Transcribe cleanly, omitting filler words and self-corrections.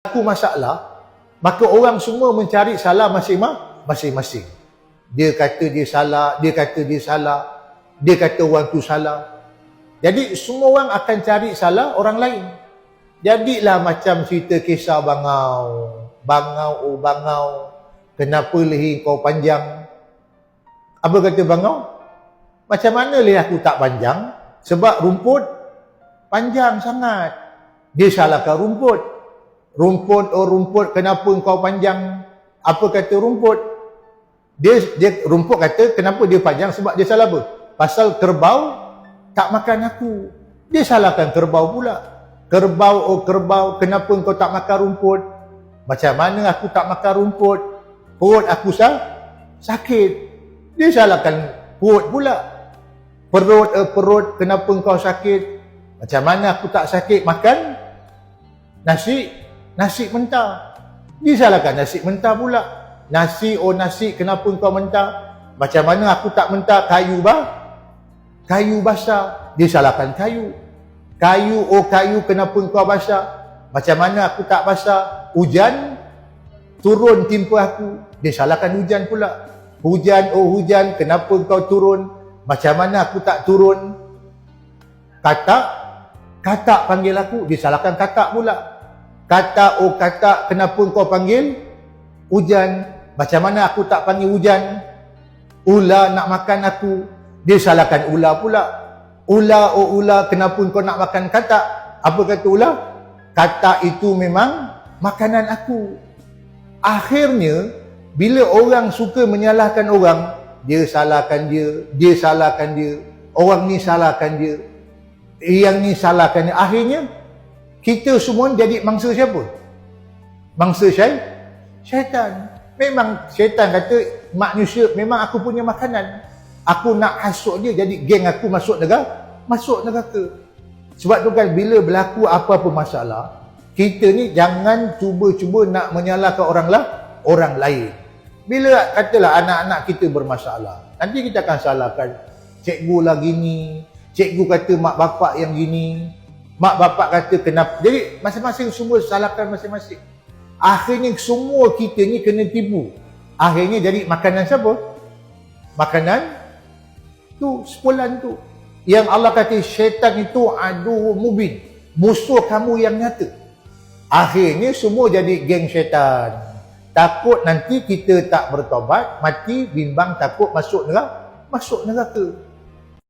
berlaku masalah, maka orang semua mencari salah masing-masing. Dia kata dia salah, dia kata dia salah, dia kata orang tu salah. Jadi semua orang akan cari salah orang lain. Jadilah macam cerita kisah bangau. Bangau, oh bangau, kenapa leher kau panjang? Apa kata bangau? Macam mana leher aku tak panjang? Sebab rumput panjang sangat. Dia salahkan rumput. Rumput, oh rumput, kenapa kau panjang? Apa kata rumput? Dia rumput kata kenapa dia panjang, sebab dia salah apa? Pasal kerbau tak makan aku. Dia salahkan kerbau pula. Kerbau, oh kerbau, kenapa kau tak makan rumput? Macam mana aku tak makan rumput? Perut aku sakit. Dia salahkan perut pula. Perut, kenapa kau sakit? Macam mana aku tak sakit makan nasi mentah. Dia salahkan nasi mentah pula. Nasi, oh nasi, kenapa kau mentah? Macam mana aku tak mentah kayu basah. Dia salahkan kayu. Kayu, oh kayu, kenapa kau basah? Macam mana aku tak basah? Hujan turun timpa aku. Dia salahkan hujan pula. Hujan, oh hujan, kenapa kau turun? Macam mana aku tak turun? Katak panggil aku. Dia salahkan katak pula. Katak, oh katak, kenapa kau panggil hujan? Macam mana aku tak panggil hujan? Ular nak makan aku. Dia salahkan ular pula. Ular, oh ular, kenapa kau nak makan katak? Apa kata ular? Katak itu memang makanan aku. Akhirnya, bila orang suka menyalahkan orang, dia salahkan dia salahkan dia, orang ni salahkan dia, yang ni salahkan dia. Akhirnya, kita semua jadi mangsa siapa? Mangsa syaitan. Memang syaitan kata, manusia memang aku punya makanan. Aku nak hasut dia, jadi geng aku masuk neraka. Sebab tu kan, bila berlaku apa-apa masalah, kita ni jangan cuba-cuba nak menyalahkan orang lain. Bila katalah anak-anak kita bermasalah, nanti kita akan salahkan cikgu lah gini, cikgu kata mak bapak yang gini, mak bapak kata kenapa. Jadi masing-masing semua salahkan masing-masing. Akhirnya semua kita ni kena tipu. Akhirnya jadi makanan siapa? Makanan tu, sepulan tu. Yang Allah kata syaitan itu adu mubin, musuh kamu yang nyata. Akhirnya semua jadi geng syaitan. Takut nanti kita tak bertobat, mati bimbang takut masuk neraka.